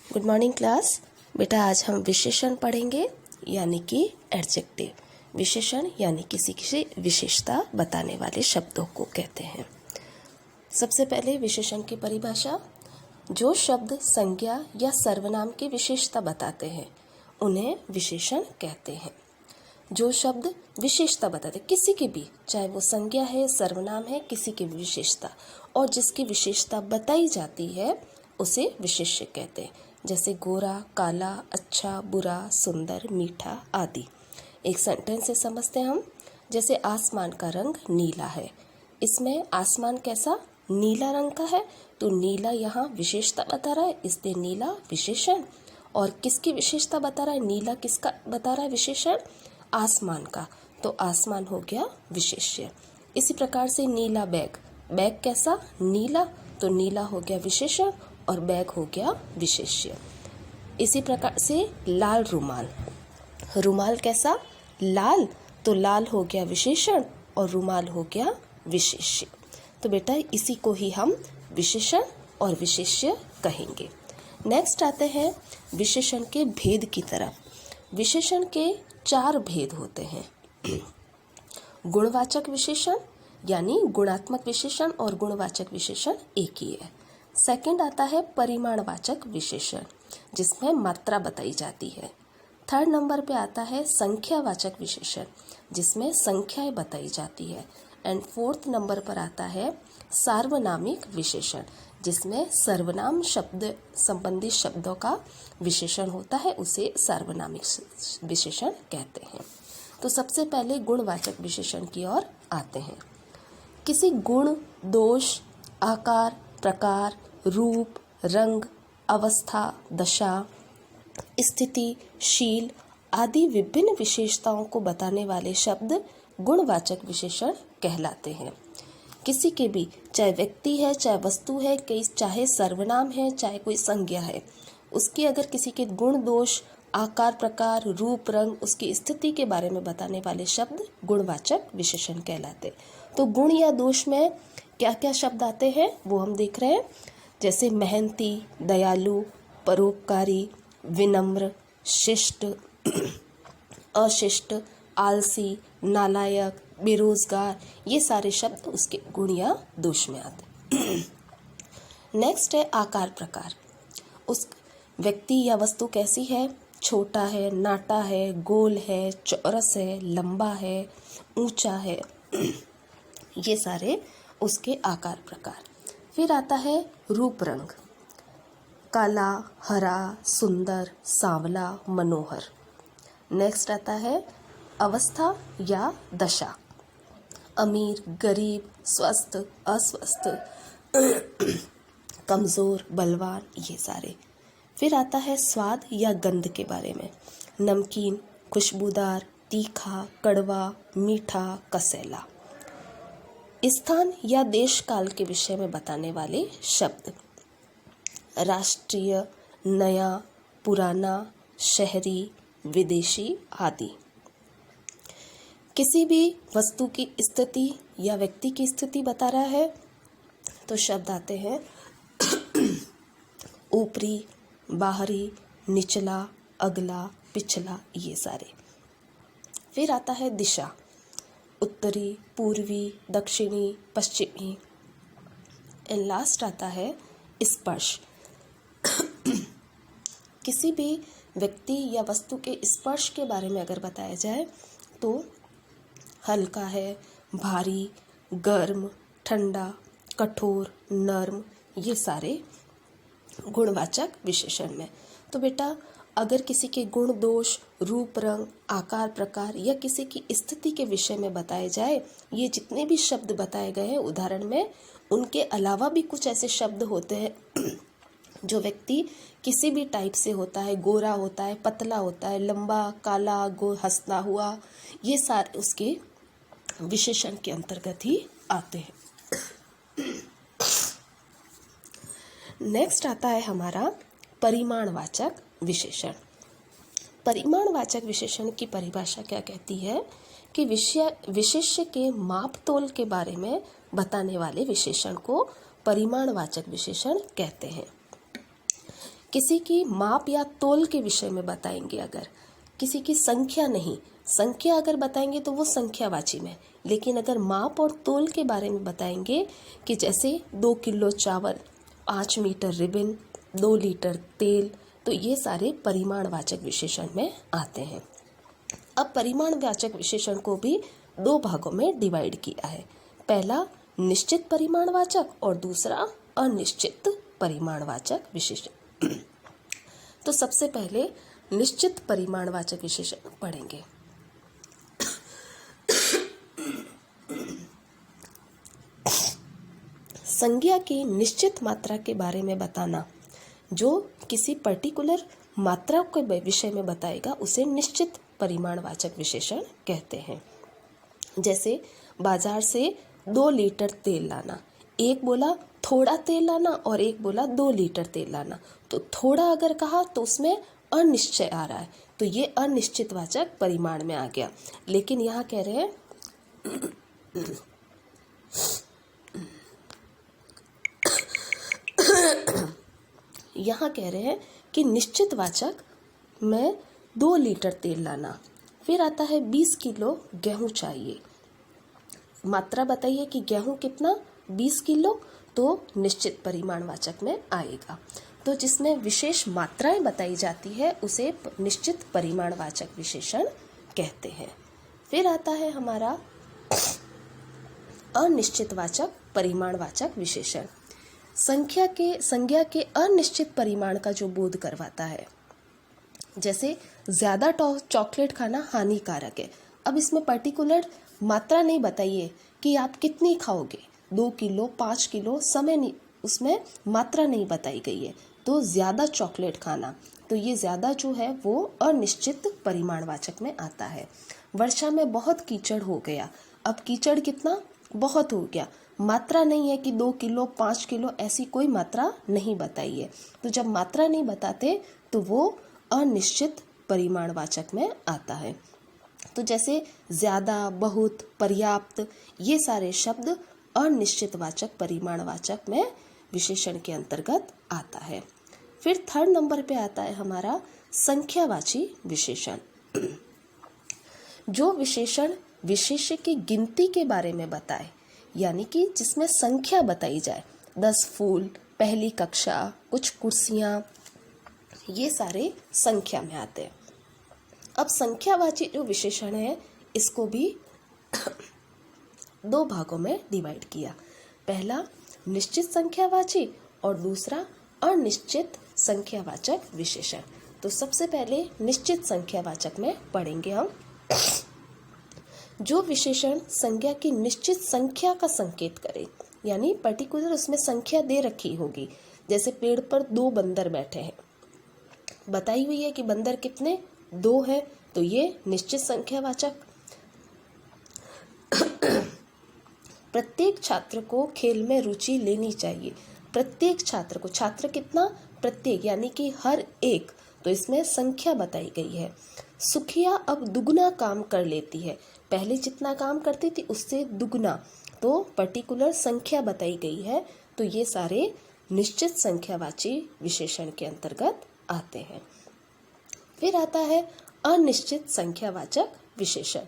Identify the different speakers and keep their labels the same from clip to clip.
Speaker 1: Good morning class. बेटा आज हम विशेषण पढ़ेंगे यानी कि एडजेक्टिव। विशेषण यानी किसी की विशेषता बताने वाले शब्दों को कहते हैं। सबसे पहले विशेषण की परिभाषा। जो शब्द संज्ञा या सर्वनाम की विशेषता बताते हैं उन्हें विशेषण कहते हैं। जो शब्द विशेषता बताते किसी की भी, चाहे वो संज्ञा है, सर्वनाम है, किसी की भी विशेषता और जिसकी विशेषता बताई जाती है उसे विशेष्य कहते हैं। जैसे गोरा, काला, अच्छा, बुरा, सुंदर, मीठा आदि। एक सेंटेंस से समझते हैं हम। जैसे आसमान का रंग नीला है। इसमें आसमान कैसा? नीला रंग का है, तो नीला यहाँ विशेषता बता रहा है, इसलिए नीला विशेषण। और किसकी विशेषता बता रहा है? नीला किसका बता रहा है विशेषण? आसमान का, तो आसमान हो गया विशेष्य। इसी प्रकार से नीला बैग, बैग कैसा? नीला, तो नीला हो गया विशेषण और बैग हो गया विशेष्य। इसी प्रकार से लाल रुमाल, रुमाल कैसा? लाल, तो लाल हो गया विशेषण और रुमाल हो गया विशेष्य। तो बेटा इसी को ही हम विशेषण और विशेष्य कहेंगे। नेक्स्ट आते हैं विशेषण के भेद की तरफ। विशेषण के 4 भेद होते हैं। गुणवाचक विशेषण यानी गुणात्मक विशेषण और गुणवाचक विशेषण एक ही है। सेकंड आता है परिमाणवाचक विशेषण जिसमें मात्रा बताई जाती है। थर्ड नंबर पे आता है संख्यावाचक विशेषण जिसमें संख्याएं बताई जाती है। एंड फोर्थ नंबर पर आता है सार्वनामिक विशेषण जिसमें सर्वनाम शब्द संबंधित शब्दों का विशेषण होता है, उसे सार्वनामिक विशेषण कहते हैं। तो सबसे पहले गुणवाचक विशेषण की ओर आते हैं। किसी गुण, दोष, आकार, प्रकार, रूप, रंग, अवस्था, दशा, स्थिति, शील आदि विभिन्न विशेषताओं को बताने वाले शब्द गुणवाचक विशेषण कहलाते हैं। किसी के भी, चाहे व्यक्ति है, चाहे वस्तु है, चाहे सर्वनाम है, चाहे कोई संज्ञा है, उसकी अगर किसी के गुण, दोष, आकार, प्रकार, रूप, रंग, उसकी स्थिति के बारे में बताने वाले शब्द गुणवाचक विशेषण कहलाते। तो गुण या दोष में क्या क्या शब्द आते हैं वो हम देख रहे हैं। जैसे मेहनती, दयालु, परोपकारी, विनम्र, शिष्ट, अशिष्ट, आलसी, नालायक, बेरोजगार, ये सारे शब्द उसके गुण या दोष में आते। नेक्स्ट है आकार प्रकार। उस व्यक्ति या वस्तु कैसी है? छोटा है, नाटा है, गोल है, चौरस है, लंबा है, ऊंचा है, ये सारे उसके आकार प्रकार। फिर आता है रूप रंग, काला, हरा, सुंदर, सांवला, मनोहर। नेक्स्ट आता है अवस्था या दशा, अमीर, गरीब, स्वस्थ, अस्वस्थ, कमज़ोर, बलवान, ये सारे। फिर आता है स्वाद या गंध के बारे में, नमकीन, खुशबूदार, तीखा, कड़वा, मीठा, कसैला। स्थान या देश काल के विषय में बताने वाले शब्द, राष्ट्रीय, नया, पुराना, शहरी, विदेशी आदि। किसी भी वस्तु की स्थिति या व्यक्ति की स्थिति बता रहा है तो शब्द आते हैं ऊपरी, बाहरी, निचला, अगला, पिछला, ये सारे। फिर आता है दिशा, उत्तरी, पूर्वी, दक्षिणी, पश्चिमी। एंड लास्ट आता है स्पर्श। किसी भी व्यक्ति या वस्तु के स्पर्श के बारे में अगर बताया जाए तो हल्का है, भारी, गर्म, ठंडा, कठोर, नर्म, ये सारे गुणवाचक विशेषण में। तो बेटा अगर किसी के गुण, दोष, रूप, रंग, आकार, प्रकार या किसी की स्थिति के विषय में बताए जाए, ये जितने भी शब्द बताए गए हैं उदाहरण में, उनके अलावा भी कुछ ऐसे शब्द होते हैं जो व्यक्ति किसी भी टाइप से होता है, गोरा होता है, पतला होता है, लंबा, काला, हंसता हुआ, ये सारे उसके विशेषण के अंतर्गत ही आते हैं। नेक्स्ट आता है हमारा परिमाणवाचक विशेषण। परिमाणवाचक विशेषण की परिभाषा क्या कहती है कि विशेष्य के माप तोल के बारे में बताने वाले विशेषण को परिमाणवाचक विशेषण कहते हैं। किसी की माप या तोल के विषय में बताएंगे अगर, किसी की संख्या नहीं, संख्या अगर बताएंगे तो वो संख्यावाची में, लेकिन अगर माप और तोल के बारे में बताएंगे कि जैसे 2 किलो चावल, 5 मीटर रिबन, 2 लीटर तेल, तो ये सारे परिमाणवाचक विशेषण में आते हैं। अब परिमाणवाचक विशेषण को भी 2 भागों में डिवाइड किया है। पहला निश्चित परिमाणवाचक और दूसरा अनिश्चित परिमाणवाचक विशेषण। तो सबसे पहले निश्चित परिमाणवाचक विशेषण पढ़ेंगे। संज्ञा की निश्चित मात्रा के बारे में बताना, जो किसी पर्टिकुलर मात्रा के विषय में बताएगा उसे निश्चित परिमाणवाचक विशेषण कहते हैं। जैसे बाजार से 2 लीटर तेल लाना, एक बोला थोड़ा तेल लाना और एक बोला 2 लीटर तेल लाना, तो थोड़ा अगर कहा तो उसमें अनिश्चय आ रहा है, तो ये अनिश्चितवाचक परिमाण में आ गया। लेकिन यहाँ कह रहे हैं कि निश्चितवाचक में 2 लीटर तेल लाना। फिर आता है 20 किलो गेहूं चाहिए, मात्रा बताइए कि गेहूं कितना, 20 किलो, तो निश्चित परिमाणवाचक में आएगा। तो जिसमें विशेष मात्राएं बताई जाती है उसे निश्चित परिमाणवाचक विशेषण कहते हैं। फिर आता है हमारा अनिश्चितवाचक परिमाणवाचक विशेषण। संज्ञा के अनिश्चित परिमाण का जो बोध करवाता है। जैसे ज़्यादा चॉकलेट खाना हानिकारक है। अब इसमें पर्टिकुलर मात्रा नहीं बताइए कि आप कितनी खाओगे, 2 किलो, 5 किलो, समय नहीं, उसमें मात्रा नहीं बताई गई है। तो ज़्यादा चॉकलेट खाना, तो ये ज़्यादा जो है वो अनिश्चित परिमाणवाचक में आता है। वर्षा में बहुत कीचड़ हो गया, अब कीचड़ कितना, बहुत हो गया, मात्रा नहीं है कि 2 किलो, 5 किलो, ऐसी कोई मात्रा नहीं बताई है। तो जब मात्रा नहीं बताते तो वो अनिश्चित परिमाणवाचक में आता है। तो जैसे ज़्यादा, बहुत, पर्याप्त, ये सारे शब्द अनिश्चितवाचक परिमाणवाचक में विशेषण के अंतर्गत आता है। फिर 3rd नंबर पे आता है हमारा संख्यावाची विशेषण। जो विशेषण विशेष्य की गिनती के बारे में बताए, यानी कि जिसमें संख्या बताई जाए, 10 फूल, पहली कक्षा, कुछ कुर्सियाँ, ये सारे संख्या में आते हैं। अब संख्यावाची जो विशेषण है इसको भी 2 भागों में डिवाइड किया। पहला निश्चित संख्यावाची और दूसरा अनिश्चित संख्यावाचक विशेषण। तो सबसे पहले निश्चित संख्यावाचक में पढ़ेंगे हम। जो विशेषण संज्ञा की निश्चित संख्या का संकेत करे, यानी पर्टिकुलर उसमें संख्या दे रखी होगी। जैसे पेड़ पर 2 बंदर बैठे हैं, बताई हुई है कि बंदर कितने, 2 है, तो ये निश्चित संख्यावाचक। प्रत्येक छात्र को खेल में रुचि लेनी चाहिए। प्रत्येक छात्र को, छात्र कितना, प्रत्येक, यानी कि हर एक, तो इसमें संख्या बताई गई है। सुखिया अब दुगना काम कर लेती है, पहले जितना काम करती थी उससे दुगना, तो पर्टिकुलर संख्या बताई गई है। तो ये सारे निश्चित संख्यावाची विशेषण के अंतर्गत आते हैं। फिर आता है अनिश्चित संख्यावाचक विशेषण।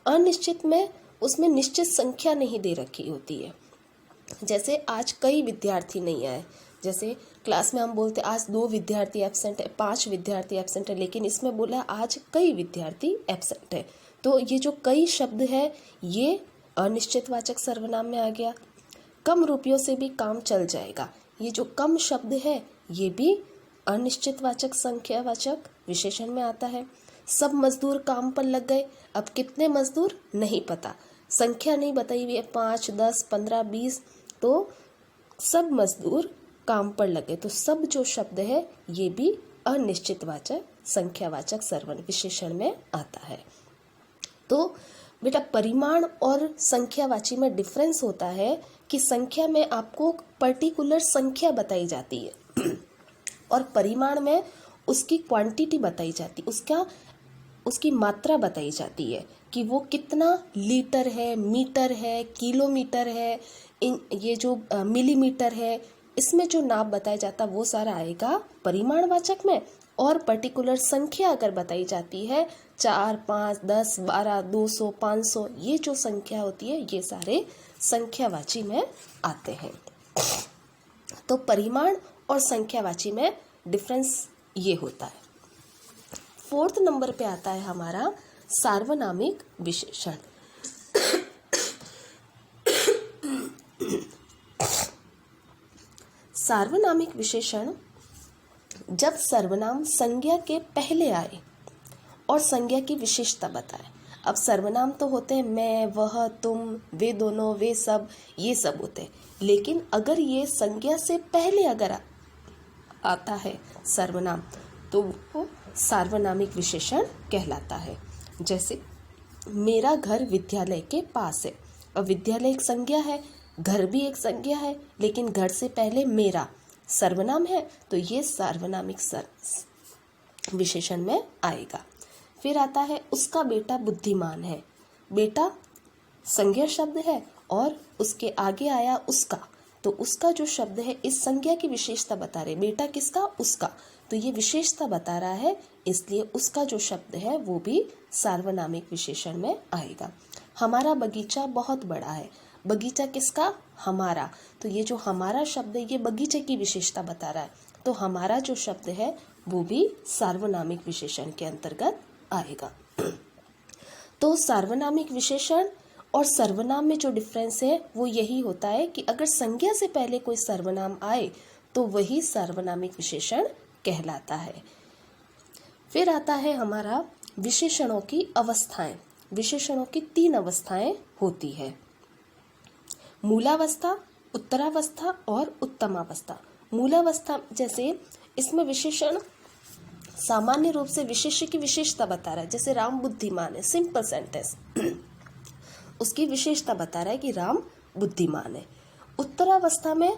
Speaker 1: अनिश्चित में उसमें निश्चित संख्या नहीं दे रखी होती है। जैसे आज कई विद्यार्थी नहीं आए, जैसे क्लास में हम बोलते आज 2 विद्यार्थी एब्सेंट है, 5 विद्यार्थी एब्सेंट है, लेकिन इसमें बोला आज कई विद्यार्थी एब्सेंट है। तो ये जो कई शब्द है ये अनिश्चितवाचक सर्वनाम में आ गया। कम रुपयों से भी काम चल जाएगा, ये जो कम शब्द है ये भी अनिश्चितवाचक संख्यावाचक विशेषण में आता है। सब मजदूर काम पर लग गए, अब कितने मजदूर नहीं पता, संख्या नहीं बताई हुई है, 5, 10, 15, 20, तो सब मजदूर काम पर लगे। तो सब जो शब्द है ये भी अनिश्चितवाचक संख्यावाचक सर्वनाम विशेषण में आता है। तो बेटा परिमाण और संख्यावाची में डिफरेंस होता है कि संख्या में आपको पर्टिकुलर संख्या बताई जाती है और परिमाण में उसकी क्वांटिटी बताई जाती है, उसकी मात्रा बताई जाती है कि वो कितना लीटर है, मीटर है, किलोमीटर है, ये जो मिलीमीटर है, इसमें जो नाम बताया जाता वो सारा आएगा परिमाणवाचक में, और पर्टिकुलर संख्या अगर बताई जाती है 4, 5, 10, 12, 200, 500, ये जो संख्या होती है ये सारे संख्यावाची में आते हैं। तो परिमाण और संख्यावाची में डिफरेंस ये होता है। 4th नंबर पे आता है हमारा सार्वनामिक विशेषण। सार्वनामिक विशेषण जब सर्वनाम संज्ञा के पहले आए और संज्ञा की विशेषता बताए। अब सर्वनाम तो होते हैं मैं, वह, तुम, वे दोनों, वे सब, ये सब होते हैं, लेकिन अगर ये संज्ञा से पहले अगर आता है सर्वनाम तो वो सार्वनामिक विशेषण कहलाता है। जैसे मेरा घर विद्यालय के पास है। अब विद्यालय एक संज्ञा है, घर भी एक संज्ञा है, लेकिन घर से पहले मेरा सर्वनाम है तो ये सार्वनामिक विशेषण में आएगा। फिर आता है उसका बेटा बुद्धिमान है। बेटा संज्ञा शब्द है और उसके आगे आया उसका, तो उसका जो शब्द है इस संज्ञा की विशेषता बता रहे। बेटा किसका? उसका, तो ये विशेषता बता रहा है, इसलिए उसका जो शब्द है वो भी सार्वनामिक विशेषण में आएगा। हमारा बगीचा बहुत बड़ा है। बगीचा किसका? हमारा, तो ये जो हमारा शब्द है ये बगीचे की विशेषता बता रहा है, तो हमारा जो शब्द है वो भी सार्वनामिक विशेषण के अंतर्गत आएगा। तो सार्वनामिक विशेषण और सर्वनाम में जो डिफरेंस है वो यही होता है कि अगर संज्ञा से पहले कोई सर्वनाम आए तो वही सार्वनामिक विशेषण कहलाता है। फिर आता है हमारा विशेषणों की अवस्थाएं। विशेषणों की 3 अवस्थाएं होती है, मूलावस्था, उत्तरावस्था और उत्तमावस्था। मूलावस्था जैसे इसमें विशेषण सामान्य रूप से विशेष्य की विशेषता बता रहा है, जैसे राम बुद्धिमान है, सिंपल सेंटेंस उसकी विशेषता बता रहा है कि राम बुद्धिमान है। उत्तरावस्था में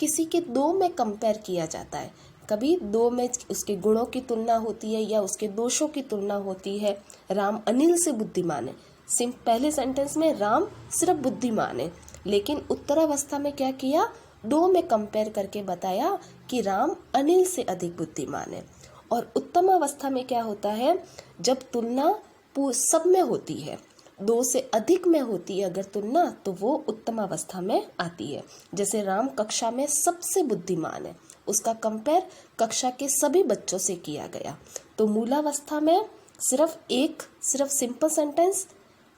Speaker 1: किसी के 2 में कंपेयर किया जाता है, कभी 2 में उसके गुणों की तुलना होती है या उसके दोषों की तुलना होती है। राम अनिल से बुद्धिमान है, पहले सेंटेंस में राम सिर्फ बुद्धिमान है, लेकिन उत्तरावस्था में क्या किया, 2 में कंपेयर करके बताया कि राम अनिल से अधिक बुद्धिमान है। और उत्तमावस्था में क्या होता है, जब तुलना सब में होती है, 2 से अधिक में होती है अगर तुलना, तो वो उत्तमावस्था में आती है। जैसे राम कक्षा में सबसे बुद्धिमान है, उसका कंपेयर कक्षा के सभी बच्चों से किया गया। तो मूलावस्था में सिर्फ सिंपल सेंटेंस,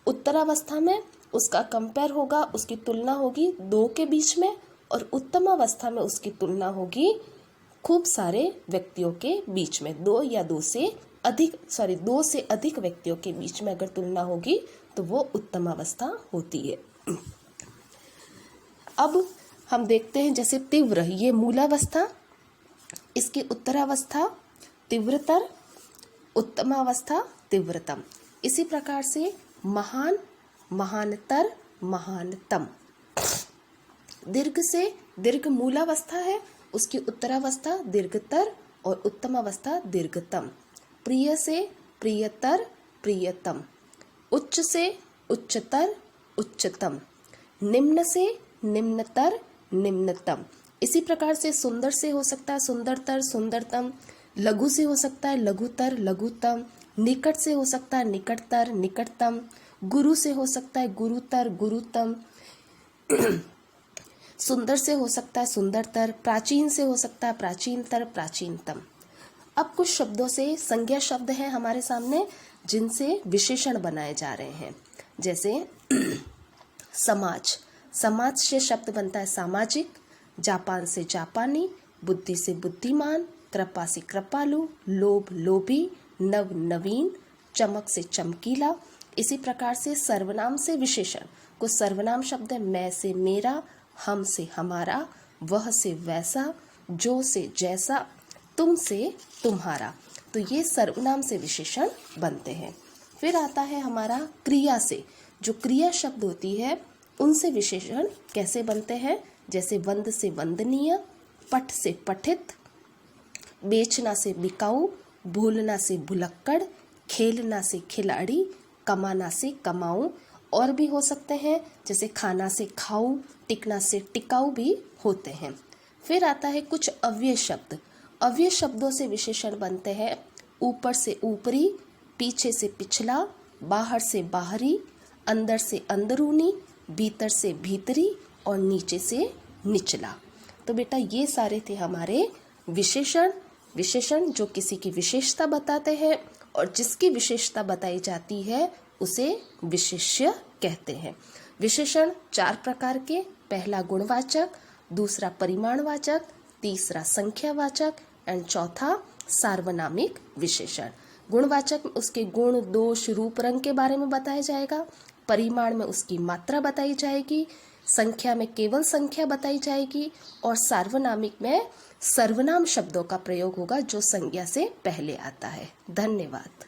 Speaker 1: उत्तरावस्था में उसका कंपेयर होगा, उसकी तुलना होगी 2 के बीच में, और उत्तमावस्था में उसकी तुलना होगी खूब सारे व्यक्तियों के बीच में, 2 से अधिक व्यक्तियों के बीच में अगर तुलना होगी तो वो उत्तमावस्था होती है। अब हम देखते हैं जैसे तीव्र, ये मूलावस्था, इसकी उत्तरावस्था तीव्रतर, उत्तमावस्था तीव्रतम। इसी प्रकार से महान, महानतर, महानतम। दीर्घ से दीर्घ मूलावस्था है, उसकी उत्तरावस्था दीर्घतर और उत्तमावस्था दीर्घतम। प्रिय से प्रियतर, प्रियतम। उच्च से उच्चतर, उच्चतम। निम्न से निम्नतर, निम्नतम। इसी प्रकार से सुंदर से हो सकता है सुंदरतर, सुंदरतम। लघु से हो सकता है लघुतर, लघुतम। निकट से हो सकता है निकटतर, निकटतम। गुरु से हो सकता है गुरुतर, गुरुतम। सुंदर से हो सकता है सुंदरतर। प्राचीन से हो सकता है प्राचीनतर, प्राचीनतम। अब कुछ शब्दों से संज्ञा शब्द हैं हमारे सामने जिनसे विशेषण बनाए जा रहे हैं। जैसे समाज, समाज से शब्द बनता है सामाजिक। जापान से जापानी। बुद्धि से बुद्धिमान। कृपा से कृपालु। लोभ लोभी। नव नवीन। चमक से चमकीला। इसी प्रकार से सर्वनाम से विशेषण, कुछ सर्वनाम शब्द है मैं से मेरा, हम से हमारा, वह से वैसा, जो से जैसा, तुम से तुम्हारा। तो ये सर्वनाम से विशेषण बनते हैं। फिर आता है हमारा क्रिया से, जो क्रिया शब्द होती है उनसे विशेषण कैसे बनते हैं। जैसे वंद से वंदनीय। पठ से पठित। बेचना से बिकाऊ। भूलना से भुलक्कड़। खेलना से खिलाड़ी। कमाना से कमाऊं। और भी हो सकते हैं, जैसे खाना से खाऊ। टिकना से टिकाऊ भी होते हैं। फिर आता है कुछ अव्यय शब्द। अव्यय शब्दों से विशेषण बनते हैं ऊपर से ऊपरी, पीछे से पिछला, बाहर से बाहरी, अंदर से अंदरूनी, भीतर से भीतरी और नीचे से निचला। तो बेटा ये सारे थे हमारे विशेषण। विशेषण जो किसी की विशेषता बताते हैं और जिसकी विशेषता बताई जाती है उसे विशेष्य कहते हैं। विशेषण 4 प्रकार के, पहला गुणवाचक, दूसरा परिमाणवाचक, तीसरा संख्यावाचक एंड चौथा सार्वनामिक विशेषण। गुणवाचक में उसके गुण, दोष, रूप, रंग के बारे में बताया जाएगा। परिमाण में उसकी मात्रा बताई जाएगी। संख्या में केवल संख्या बताई जाएगी और सार्वनामिक में सर्वनाम शब्दों का प्रयोग होगा जो संज्ञा से पहले आता है। धन्यवाद।